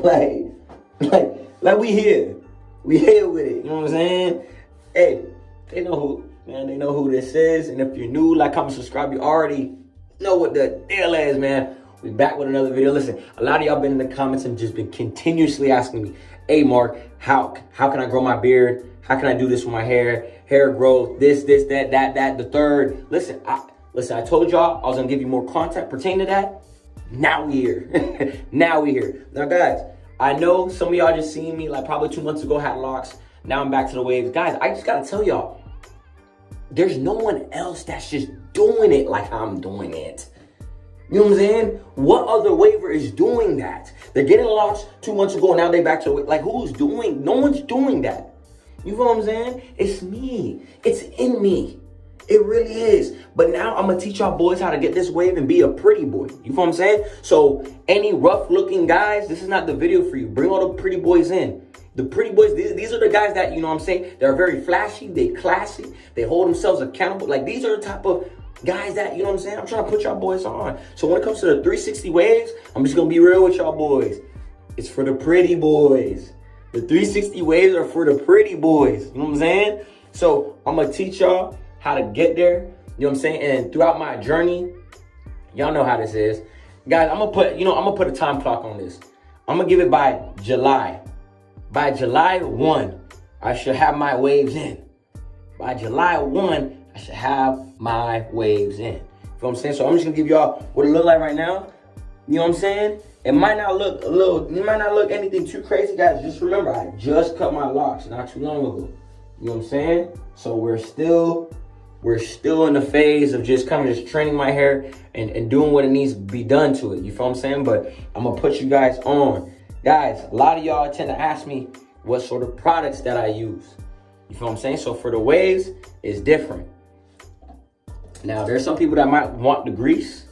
like we here. We here with it. You know what I'm saying? Hey, they know who this is. And if you're new, like, comment, subscribe. You already know what the deal is, man. We back with another video. Listen, a lot of y'all been in the comments and just been continuously asking me, hey, Mark, how can I grow my beard? How can I do this with my hair growth, this, that, the third. Listen, I told y'all I was gonna give you more content pertaining to that. Now we here. Now we here. Now, guys, I know some of y'all just seen me like probably 2 months ago had locks. Now I'm back to the waves. Guys, I just gotta tell y'all, there's no one else that's just doing it like I'm doing it. You know what I'm saying? What other waver is doing that? They're getting locks 2 months ago, and now they back to it. Like, who's doing? No one's doing that. You know what I'm saying? It's me. It's in me. It really is. But now I'm going to teach y'all boys how to get this wave and be a pretty boy. You know what I'm saying? So any rough looking guys, this is not the video for you. Bring all the pretty boys in. The pretty boys, these are the guys that, you know what I'm saying, they're very flashy, they classy, they hold themselves accountable. Like, these are the type of guys that, you know what I'm saying, I'm trying to put y'all boys on. So when it comes to the 360 waves, I'm just going to be real with y'all boys. It's for the pretty boys. The 360 waves are for the pretty boys. You know what I'm saying? So I'm going to teach y'all how to get there. You know what I'm saying? And throughout my journey, y'all know how this is. Guys, I'm going to put a time clock on this. I'm going to give it by July. By July 1, I should have my waves in. By July 1, I should have my waves in. You know what I'm saying? So I'm just going to give y'all what it look like right now. You know what I'm saying? It might not look anything too crazy, guys. Just remember, I just cut my locks not too long ago. You know what I'm saying? So we're still in the phase of just kind of just training my hair and doing what it needs to be done to it. You feel what I'm saying? But I'm going to put you guys on. Guys, a lot of y'all tend to ask me what sort of products that I use. You feel what I'm saying? So for the waves, it's different. Now, there's some people that might want the grease.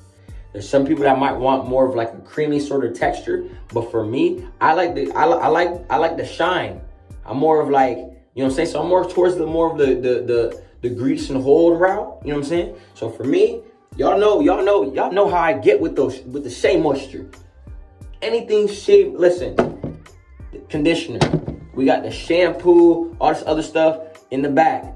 There's some people that might want more of like a creamy sort of texture. But for me, I like the shine. I'm more of like, you know what I'm saying? So I'm more towards the grease and hold route. You know what I'm saying? So for me, y'all know how I get with the Shea Moisture. Anything shea, listen, conditioner. We got the shampoo, all this other stuff in the back.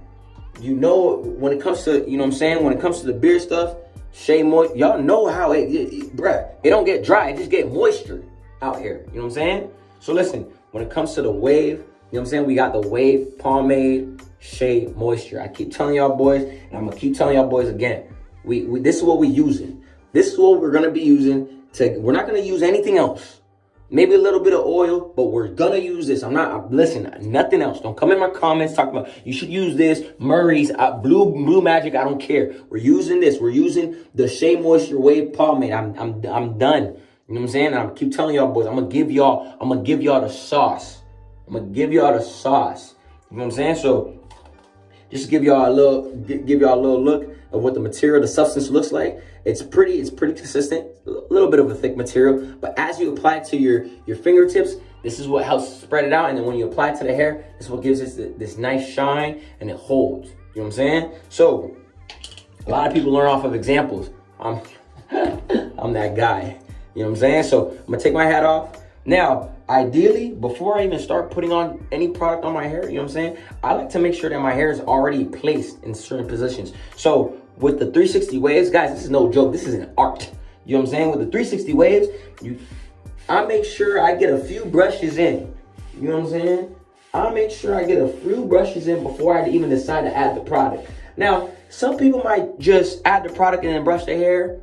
You know, when it comes to, you know what I'm saying, when it cost to the beard stuff, Shea Moisture, y'all know how bruh, it don't get dry, it just get moisture out here. You know what I'm saying? So listen, when it comes to the wave, you know what I'm saying, we got the Wave Pomade Shea Moisture. I keep telling y'all boys, and I'm gonna keep telling y'all boys again. This is what we using. This is what we're gonna be using. We're not gonna use anything else. Maybe a little bit of oil, but we're gonna use this. Listen, nothing else. Don't come in my comments talking about you should use this, Murray's, Blue Magic, I don't care. We're using this. We're using the Shea Moisture Wave Pomade. I'm done. You know what I'm saying? I keep telling y'all boys, I'm gonna give y'all the sauce. I'm gonna give y'all the sauce. You know what I'm saying? So just to give y'all a little look of what the material, the substance looks like. It's pretty consistent, a little bit of a thick material, but as you apply it to your fingertips, this is what helps spread it out. And then when you apply it to the hair, this is what gives it this nice shine and it holds. You know what I'm saying? So a lot of people learn off of examples. I'm that guy. You know what I'm saying? So I'm gonna take my hat off. Now, ideally, before I even start putting on any product on my hair, you know what I'm saying? I like to make sure that my hair is already placed in certain positions. So with the 360 waves, guys, this is no joke. This is an art. You know what I'm saying? With the 360 waves, I make sure I get a few brushes in. You know what I'm saying? I make sure I get a few brushes in before I even decide to add the product. Now, some people might just add the product and then brush their hair.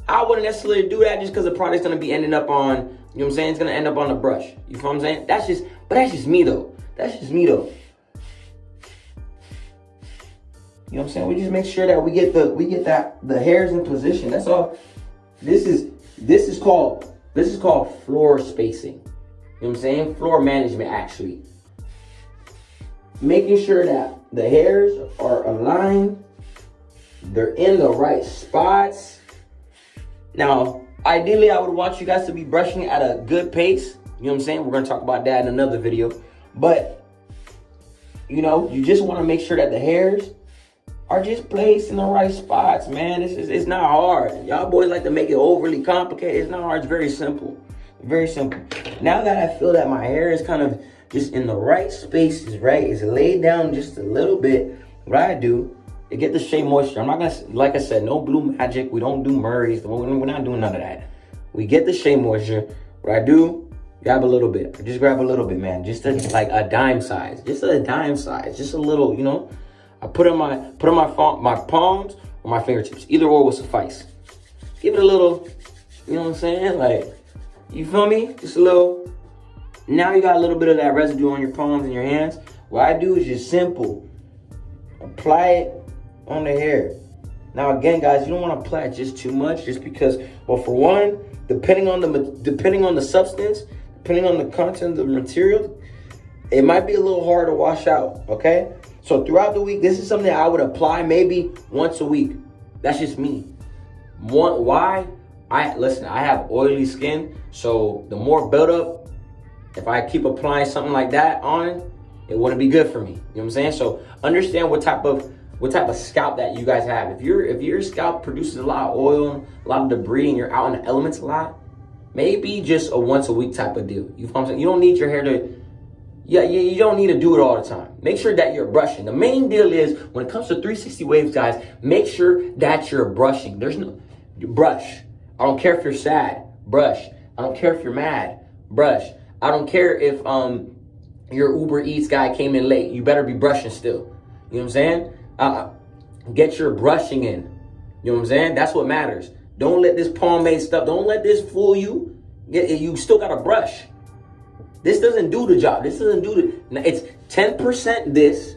I wouldn't necessarily do that just because the product's gonna be ending up on, you know what I'm saying? It's gonna end up on the brush. You feel what I'm saying? That's just me though. That's just me though. You know what I'm saying? We just make sure that we get the hairs in position. That's all. This is called floor spacing. You know what I'm saying? Floor management, actually. Making sure that the hairs are aligned, they're in the right spots. Now, ideally, I would want you guys to be brushing at a good pace. You know what I'm saying? We're gonna talk about that in another video. But, you know, you just wanna make sure that the hairs are just placed in the right spots, man. It's not hard. Y'all boys like to make it overly complicated. It's not hard. It's very simple. Very simple. now that I feel that my hair is kind of just in the right spaces, right? It's laid down just a little bit. What I do, to get the Shea Moisture, I'm not gonna, like I said, no Blue Magic. We don't do Murray's. We're not doing none of that. We get the Shea Moisture. What I do, grab a little bit. Just grab a little bit, man. Just like a dime size. Just a dime size. Just a little, you know. I put in my palms or my fingertips. Either or will suffice. Give it a little, you know what I'm saying? Like, you feel me? Just a little. Now you got a little bit of that residue on your palms and your hands. What I do is just simple. Apply it on the hair. Now again, guys, you don't want to apply it just too much, just because, well, for one, depending on the substance, depending on the content of the material, it might be a little hard to wash out, okay? So throughout the week, this is something I would apply maybe once a week. That's just me. Why? I have oily skin, so the more buildup, if I keep applying something like that on, it wouldn't be good for me. You know what I'm saying? So understand what type of scalp that you guys have. If your scalp produces a lot of oil, a lot of debris, and you're out in the elements a lot, maybe just a once a week type of deal. You know what I'm saying? You don't need your hair to, you don't need to do it all the time. Make sure that you're brushing. The main deal is, when it comes to 360 waves, guys, make sure that you're brushing. Brush. I don't care if you're sad, brush. I don't care if you're mad, brush. I don't care if your Uber Eats guy came in late. You better be brushing still. You know what I'm saying? Get your brushing in. You know what I'm saying? That's what matters. Don't let this pomade stuff, don't let this fool you. You still got to brush. This doesn't do the job. This doesn't do it's 10% this.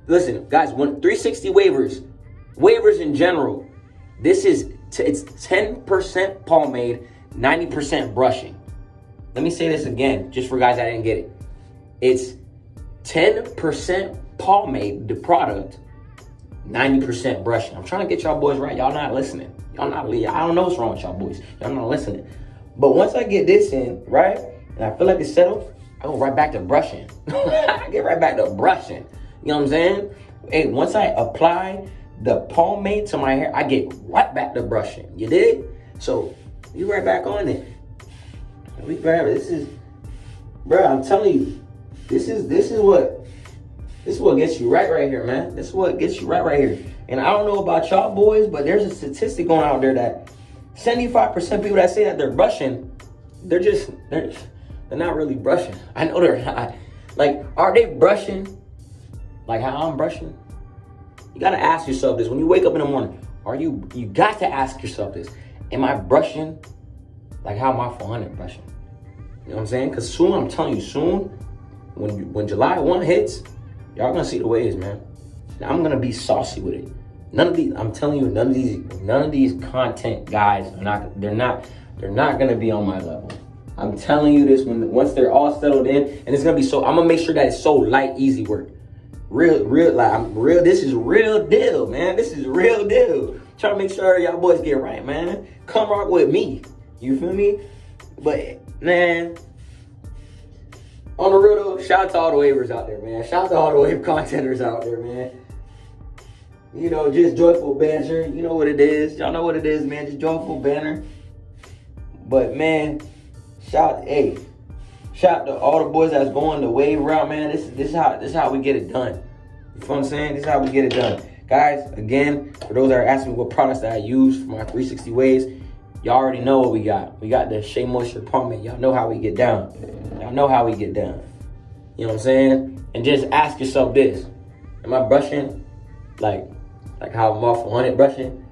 Listen, guys, 360 waivers in general, it's 10% pomade, 90% brushing. Let me say this again, just for guys that didn't get it. It's 10% pomade, the product, 90% brushing. I'm trying to get y'all boys right. Y'all not listening. I don't know what's wrong with y'all boys. Y'all not listening. But once I get this in, right, and I feel like it's settled, I go right back to brushing. I get right back to brushing. You know what I'm saying? Hey, once I apply the pomade to my hair, I get right back to brushing. You dig? So you right back on it. We grab it. This is, bro, I'm telling you, this is what gets you right here, man. This is what gets you right here. And I don't know about y'all boys, but there's a statistic going out there that 75% people that say that they're brushing, they're not really brushing. I know they're not. Like, are they brushing like how I'm brushing? You gotta ask yourself this. When you wake up in the morning, you got to ask yourself this. Am I brushing like how my 400 brushing? You know what I'm saying? Because soon, I'm telling you, soon, when July 1 hits, y'all gonna see the waves, man. I'm gonna be saucy with it. I'm telling you, none of these content guys they're not gonna be on my level. I'm telling you this, once they're all settled in, and it's gonna be so, I'm gonna make sure that it's so light, easy work. This is real deal, man. This is real deal. Trying to make sure y'all boys get right, man. Come rock with me. You feel me? But, man, on the real though, shout out to all the waivers out there, man. Shout out to all the wave contenders out there, man. You know, just joyful banter. You know what it is. Y'all know what it is, man. Just joyful banter. But, man, shout out to all the boys that's going the wave route, man. This is how we get it done. You feel what I'm saying? This is how we get it done. Guys, again, for those that are asking me what products that I use for my 360 waves, y'all already know what we got. We got the Shea Moisture Pomade. Y'all know how we get down. Y'all know how we get down. You know what I'm saying? And just ask yourself this. Am I brushing like how I'm off 100 brushing?